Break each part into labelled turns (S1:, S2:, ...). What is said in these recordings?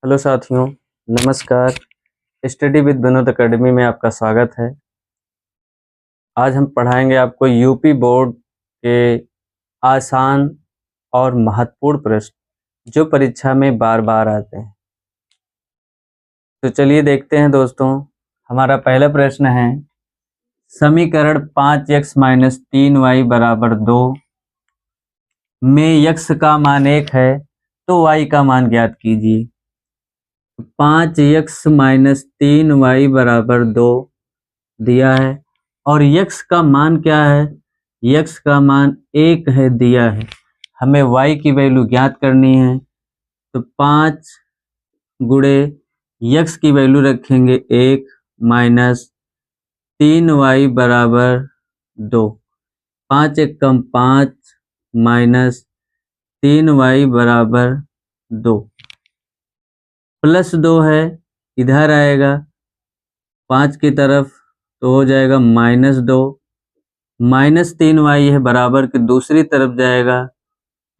S1: Hello साथियों, नमस्कार। Study with Vinod academy में आपका स्वागत है। आज हम पढ़ाएंगे आपको यूपी बोर्ड के आसान और महत्वपूर्ण प्रश्न जो परीक्षा में बार बार आते हैं। तो चलिए देखते हैं दोस्तों। हमारा पहला प्रश्न है, समीकरण 5x - 3y = 2 में x का मान 1 है तो y का मान ज्ञात कीजिए। 5x - 3y = 2 दिया है और x का मान क्या है? x का मान 1 है दिया है। हमें y की वैल्यू ज्ञात करनी है तो 5 गुणे x की वैल्यू रखेंगे 1 minus 3y = 2। 5 × 1 = 5 minus 3y = 2 plus 2 है, इधर आएगा 5 की तरफ तो हो जाएगा -2 माइनस 3y है बराबर के दूसरी तरफ जाएगा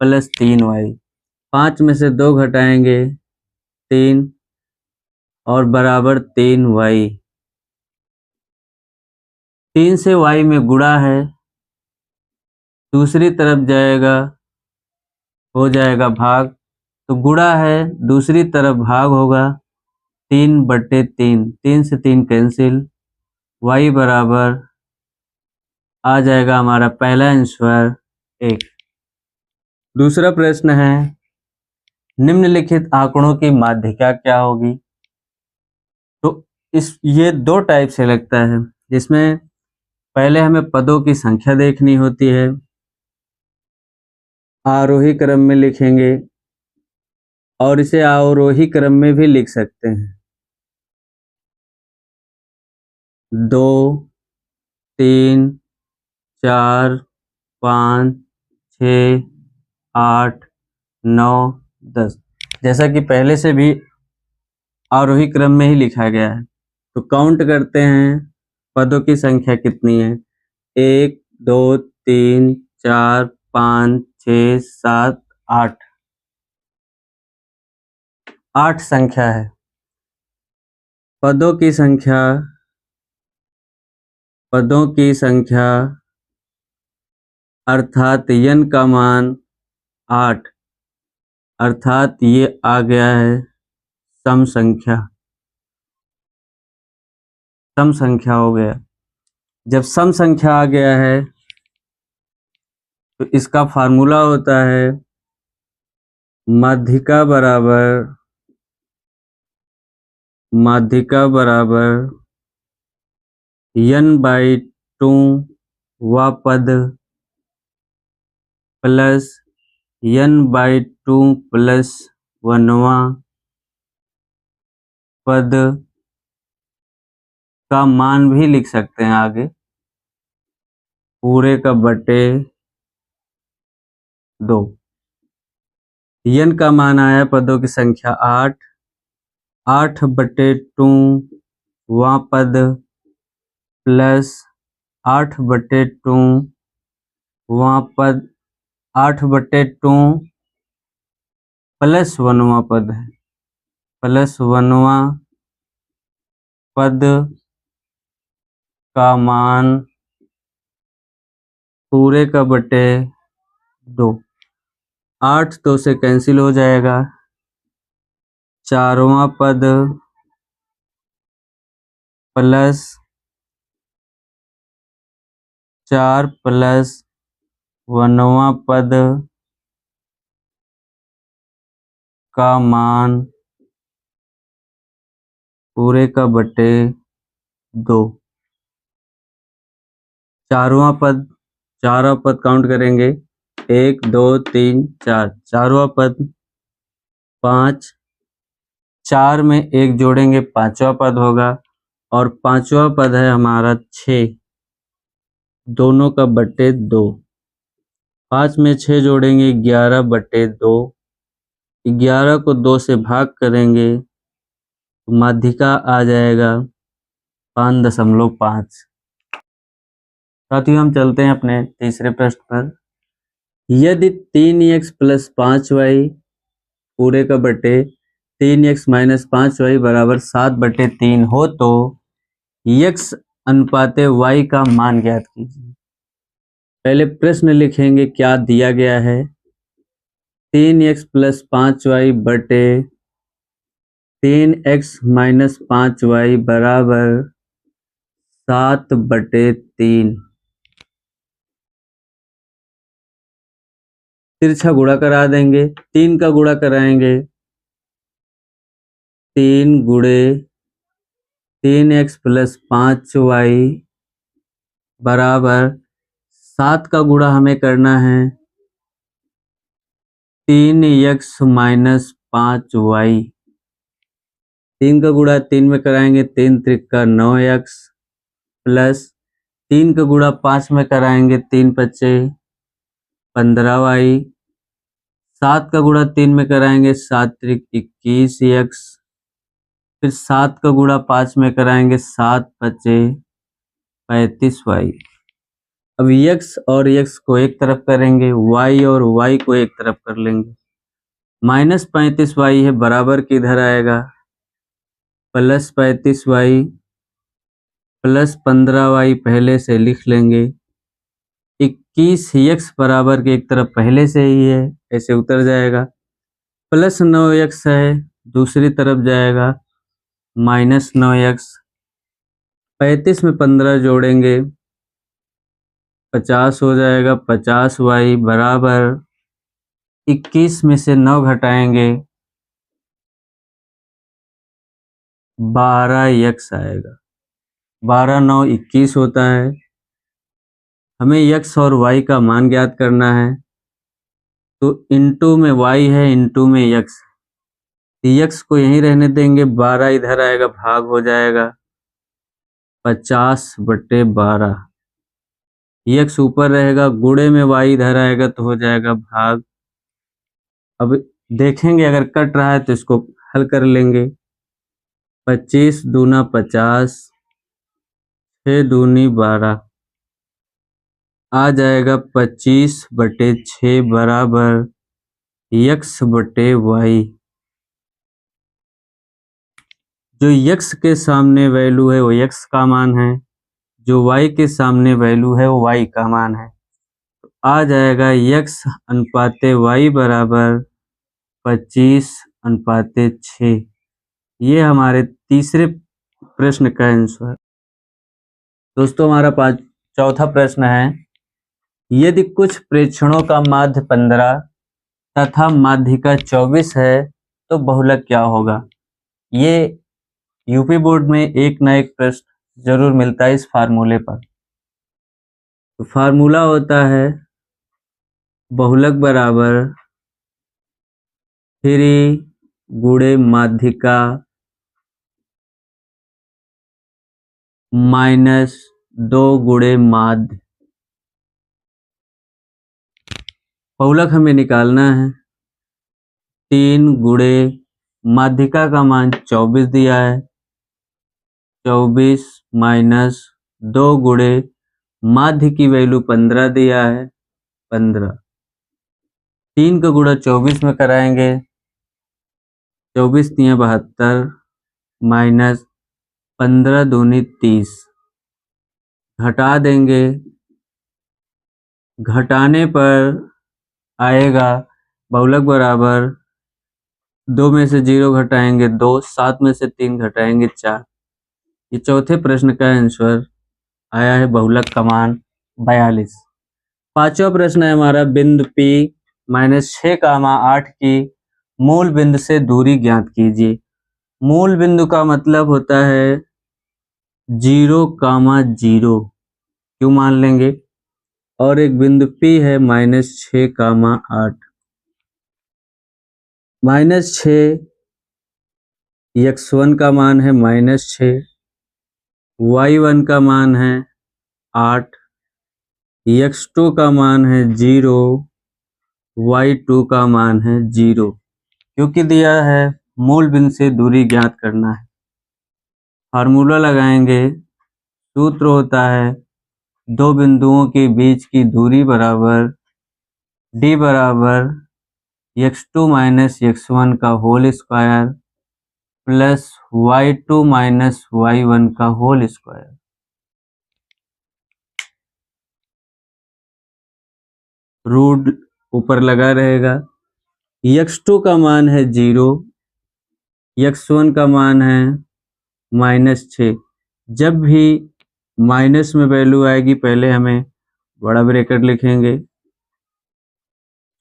S1: प्लस 3y। 5 में से 2 घटाएंगे 3 और बराबर 3y। 3 से y में गुणा है, दूसरी तरफ जाएगा हो जाएगा भाग, तो गुणा है दूसरी तरफ भाग होगा 3/3। 3 से 3 कैंसिल, y बराबर आ जाएगा हमारा पहला आंसर 1। दूसरा प्रश्न है, निम्नलिखित आंकड़ों की माध्यिका क्या होगी? तो ये 2 टाइप से लगता है, जिसमें पहले हमें पदों की संख्या देखनी होती है, आरोही क्रम में लिखेंगे और इसे अवरोही क्रम में भी लिख सकते हैं। 2 3 4 5 6 8 9 10, जैसा कि पहले से भी आरोही क्रम में ही लिखा गया है। तो काउंट करते हैं पदों की संख्या कितनी है। 1 2 3 4 5 6 7 8, 8 संख्या है। पदों की संख्या अर्थात n का मान 8, अर्थात ये आ गया है सम संख्या हो गया। जब सम संख्या आ गया है तो इसका फार्मूला होता है माध्यिका बराबर n/2 वा पद प्लस n/2 प्लस 1वां पद का मान भी लिख सकते हैं आगे, पूरे का बटे 2। n का मान आया पदों की संख्या 8, 8/2 वां पद प्लस 8/2 वां पद, 8/2 प्लस 1वां पद है, प्लस 1वां पद का मान पूरे का बटे 2। 8 2 से कैंसिल हो जाएगा, 4वां पद प्लस 4 प्लस 1वां पद का मान पूरे का बटे 2। चारवां पद काउंट करेंगे 1 2 3 4, चारवां पद 5, 4 में 1 जोड़ेंगे 5वां पद होगा और 5वां पद है हमारा 6, दोनों का बटे 2। 5 में 6 जोड़ेंगे 11/2, 11 को 2 से भाग करेंगे तो माध्यिका आ जाएगा 5.5। साथियों हम चलते हैं अपने तीसरे प्रश्न पर। यदि 3x + 5y पूरे का बटे 3x माइनस 5y बराबर 7/3 हो तो x अनुपाते y का मान ज्ञात कीजिए। पहले प्रश्न लिखेंगे क्या दिया गया है। 3x प्लस 5y बटे 3x माइनस 5y बराबर 7/3। तिरछा गुणा करा देंगे, 3 का गुणा कराएंगे, 3 गुणे 3x प्लस 5y बराबर 7 का गुणा हमें करना है 3x माइनस 5y। 3 का गुणा 3 में कराएंगे, 3 त्रिका 9x प्लस 3 का गुणा 5 में कराएंगे, 3 पच्चे 15y। 7 का गुणा 3 में कराएंगे, 7 त्रिक 21x। फिर 7 का गुणा 5 में कराएंगे, 7 पच्चे 35y। अब x और x को एक तरफ करेंगे, y और y को एक तरफ कर लेंगे। माइनस 35y है, बराबर किधर आएगा, प्लस 35y प्लस 15y पहले से लिख लेंगे। 21x बराबर के एक तरफ पहले से ही है, ऐसे उतर जाएगा। प्लस 9x है, दूसरी तरफ जाएगा माइनस 9x। 35 में 15 जोड़ेंगे 50 हो जाएगा। 50y बराबर 21 में से 9 घटाएंगे 12x आएगा। 12 9 21 होता है। हमें x और y का मान ज्ञात करना है, तो इंटू में y है, इंटू में x। x को यहीं रहने देंगे, 12 इधर आएगा, भाग हो जाएगा 50/12। x ऊपर रहेगा, गुणे में y इधर आएगा तो हो जाएगा भाग। अब देखेंगे अगर कट रहा है तो इसको हल कर लेंगे। 25 दूना 50, 6 दूनी 12, आ जाएगा 25/6 बराबर x/y। जो x के सामने वैल्यू है वो x का मान है, जो y के सामने वैल्यू है वो y का मान है। तो आ जाएगा x अनुपाते y बराबर 25/6। ये हमारे तीसरे प्रश्न का आंसर। दोस्तों हमारा चौथा प्रश्न है, यदि कुछ प्रेक्षणों का माध्य 15 तथा माध्यिका 24 है तो बहुलक क्या होगा। ये यूपी बोर्ड में एक न एक प्रश्न जरूर मिलता है इस फार्मूले पर। तो फार्मूला होता है बहुलक बराबर 3 गुणे माध्यिका माइनस 2 गुणे माध्य। बहुलक हमें निकालना है। 3 गुणे माध्यिका का मान 24 दिया है, 24 माइनस 2 गुणे माध्य की वैल्यू 15 दिया है, 15। 3 का गुणा 24 में कराएंगे, 24 3 72 माइनस 15 दूनी 30। घटा देंगे, घटाने पर आएगा बहुलक बराबर 2 में से 0 घटाएंगे 2, 7 में से 3 घटाएंगे 4। ये चौथे प्रश्न का आंसर आया है बहुलक का मान 42। पांचवा प्रश्न है हमारा, बिंदु P -6, 8 की मूल बिंदु से दूरी ज्ञात कीजिए। मूल बिंदु का मतलब होता है 0, 0 क्यों मान लेंगे, और एक बिंदु P है -6, 8। -6 x1 का मान है -6, y1 का मान है 8, x2 का मान है 0, y2 का मान है 0। क्योंकि दिया है मूल बिंदु से दूरी ज्ञात करना है। फार्मूला लगाएंगे, सूत्र होता है दो बिंदुओं के बीच की दूरी बराबर d बराबर x2 - x1 का whole square plus y2 minus y1 का होल स्क्वायर। रूट ऊपर लगा रहेगा। x2 का मान है 0, x1 का मान है -6। जब भी माइनस में वैल्यू आएगी पहले हमें बड़ा ब्रैकेट लिखेंगे,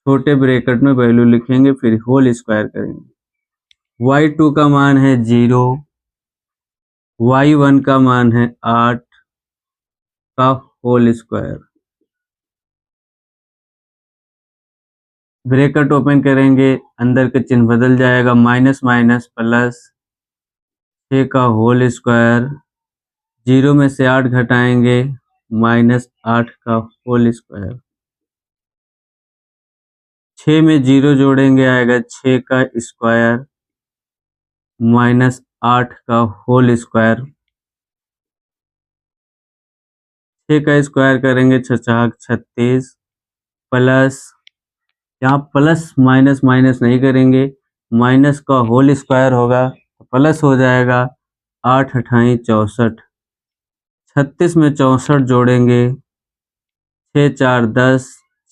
S1: छोटे ब्रैकेट में वैल्यू लिखेंगे, फिर होल स्क्वायर करेंगे। y2 का मान है 0, y1 का मान है 8 का होल स्क्वायर। ब्रैकेट ओपन करेंगे, अंदर का चिन्ह बदल जाएगा, माइनस माइनस प्लस 6 का होल स्क्वायर। 0 में से 8 घटाएंगे, -8 का होल स्क्वायर। 6 में 0 जोड़ेंगे, आएगा 6 का स्क्वायर -8 का होल स्क्वायर। 6 का स्क्वायर करेंगे 6 36 प्लस, यहाँ प्लस माइनस माइनस नहीं करेंगे, माइनस का होल स्क्वायर होगा तो प्लस हो जाएगा। 8 अठाई 64, 36 में 64 जोड़ेंगे, 6 4 10,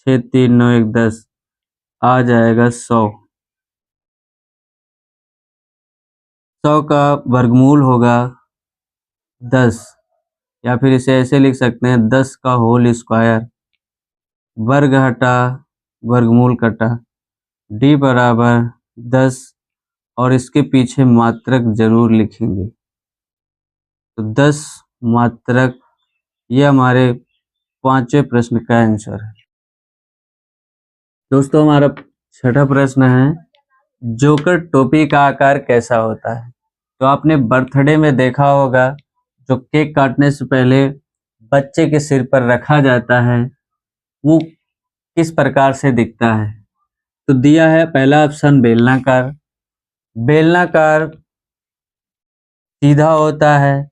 S1: 6 3 9 1 10, आ जाएगा 100। 100 का वर्गमूल होगा 10, या फिर इसे ऐसे लिख सकते हैं 10 का होल स्क्वायर। वर्ग हटा वर्गमूल कटा, d बराबर 10, और इसके पीछे मात्रक जरूर लिखेंगे, तो 10 मात्रक। ये हमारे 5वें प्रश्न का आंसर है। दोस्तों हमारा 6ठा प्रश्न है, जोकर टोपी का आकार कैसा होता है? तो आपने बर्थडे में देखा होगा, जो केक काटने से पहले बच्चे के सिर पर रखा जाता है, वो किस प्रकार से दिखता है? तो दिया है पहला ऑप्शन बेलनाकार। बेलनाकार सीधा होता है,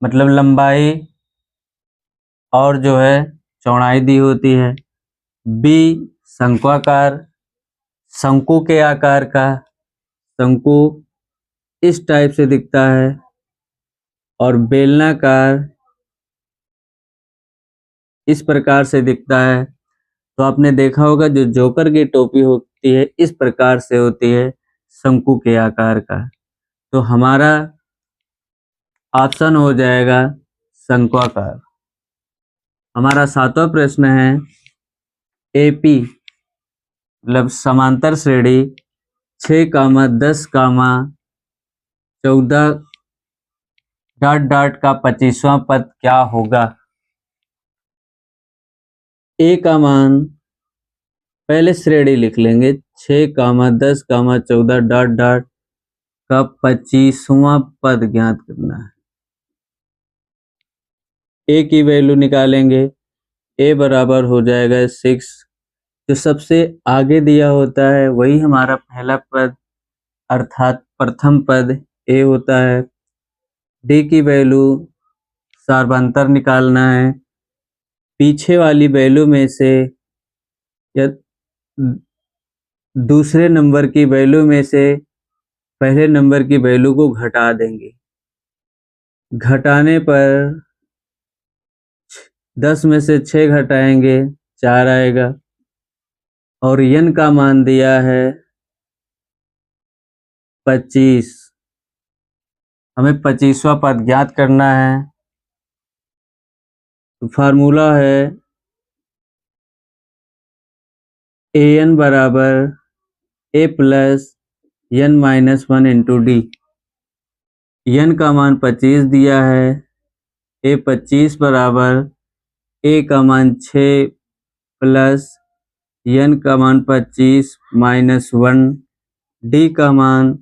S1: मतलब लंबाई और जो है चौड़ाई दी होती है। बी शंक्वाकार, शंकु के आकार का, शंकु इस टाइप से दिखता है। और बेलनाकार इस प्रकार से दिखता है। तो आपने देखा होगा जो जोकर की टोपी होती है इस प्रकार से होती है, शंकु के आकार का। तो हमारा ऑप्शन हो जाएगा शंक्वाकार। हमारा 7वां प्रश्न है, एपी मतलब समांतर श्रेणी 6, 10, 14 डॉट डॉट का 25वां पद क्या होगा? ए का मान पहले श्रेणी लिख लेंगे, 6, 10, 14 डॉट डॉट का 25वां पद ज्ञात करना है। ए की वैल्यू निकालेंगे, ए बराबर हो जाएगा 6। जो सबसे आगे दिया होता है वही हमारा पहला पद अर्थात प्रथम पद ए होता है। डी की वैल्यू सार्वंतर निकालना है, पीछे वाली वैल्यू में से या दूसरे नंबर की वैल्यू में से पहले नंबर की वैल्यू को घटा देंगे। घटाने पर 10 में से 6 घटाएंगे 4 आएगा। और n का मान दिया है 25। हमें 25वां पद ज्ञात करना है। तो फार्मूला है an बराबर a plus n minus 1 into D. n का मान 25 दिया है, a 25 बराबर a का मान 6 प्लस n का मान 25 माइनस 1, d का मान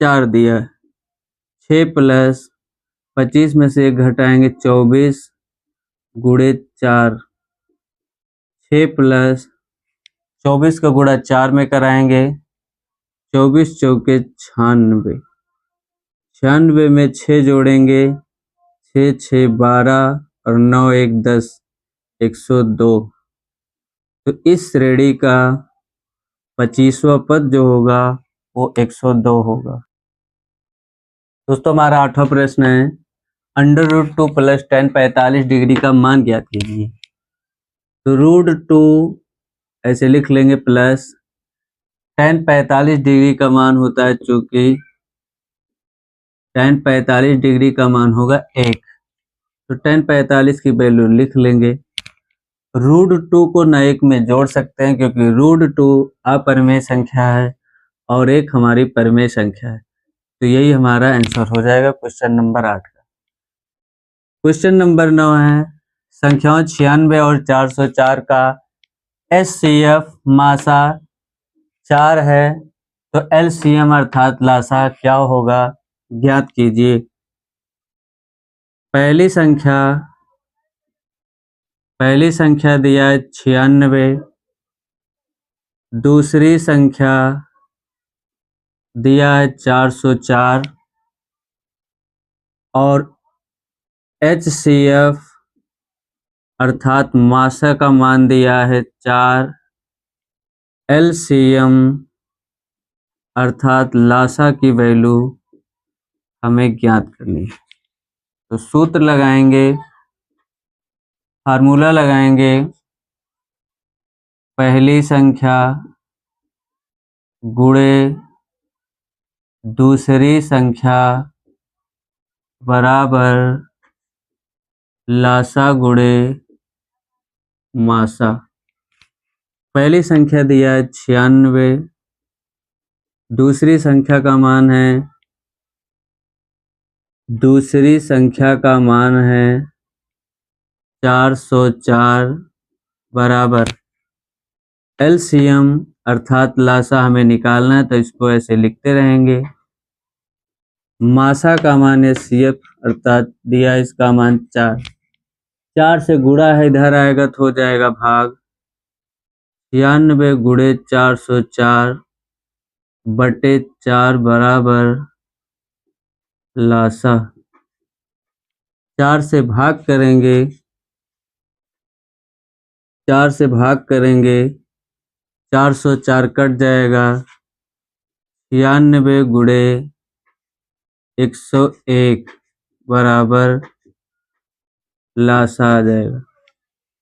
S1: 4 दिया। 6 प्लस 25 में से 1 घटाएंगे 24 गुणे 4, 6 प्लस 24 का गुणा 4 में कराएंगे, 24 चौके 96, 96 में 6 जोड़ेंगे, 6 6 12 और 9 1 10, 102। तो इस श्रेणी का 25वां पद जो होगा वो 102 होगा। दोस्तों हमारा 8वां प्रश्न है, √2 प्लस tan 45 डिग्री का मान ज्ञात कीजिए। तो √2 ऐसे लिख लेंगे प्लस tan 45 डिग्री का मान होता है, चूंकि tan 45 डिग्री का मान होगा 1, तो tan 45 की वैल्यू लिख लेंगे। √2 को न 1 में जोड़ सकते हैं क्योंकि √2 अपरिमेय संख्या है और 1 हमारी परिमेय संख्या है, तो यही हमारा आंसर हो जाएगा क्वेश्चन नंबर 8 का। क्वेश्चन नंबर 9 है, संख्याओं 96 और 404 का HCF मासा 4 है, तो LCM अर्थात लासा क्या होगा, ज्ञात कीजिए। पहली संख्या दिया है 96, दूसरी संख्या दिया है 404 और HCF अर्थात मासा का मान दिया है 4, LCM अर्थात लासा की वैल्यू हमें ज्ञात करनी है। तो सूत्र लगाएंगे, फार्मूला लगाएंगे, पहली संख्या गुणे दूसरी संख्या बराबर लासा गुणे मासा। पहली संख्या दिया है 96, दूसरी संख्या का मान है 404 बराबर LCM अर्थात लासा हमें निकालना है, तो इसको ऐसे लिखते रहेंगे। मासा का मान HCF अर्थात दिया इसका मान 4 से गुणा है, इधर आएगा तो हो जाएगा भाग। 96 गुणे 404 बटे 4 बराबर लासा। 4 से भाग करेंगे, 404 कट जाएगा, 96 गुणे 101 बराबर लासा आ जाएगा।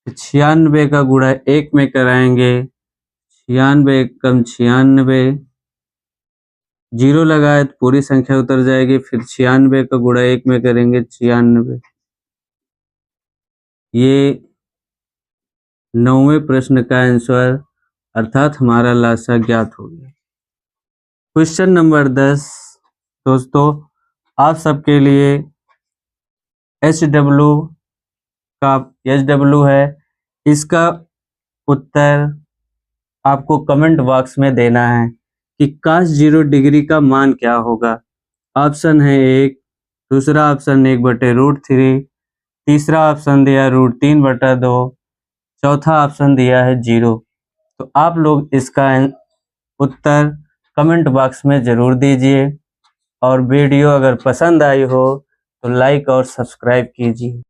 S1: 96 का गुणा 1 में कराएंगे, 96 कम 96, 0 लगाए तो पूरी संख्या उतर जाएगी, फिर 96 का गुणा 1 में करेंगे 96। ये 9वें प्रश्न का आंसर अर्थात हमारा लासा ज्ञात हो गया। क्वेश्चन नंबर 10 दोस्तों आप सबके लिए HW है, इसका उत्तर आपको कमेंट बॉक्स में देना है कि cos 0 डिग्री का मान क्या होगा। ऑप्शन है 1, दूसरा ऑप्शन 1/√3, तीसरा ऑप्शन दिया √3/2, चौथा ऑप्शन दिया है 0। तो आप लोग इसका उत्तर कमेंट बॉक्स में ज़रूर दीजिए और वीडियो अगर पसंद आई हो तो लाइक और सब्सक्राइब कीजिए।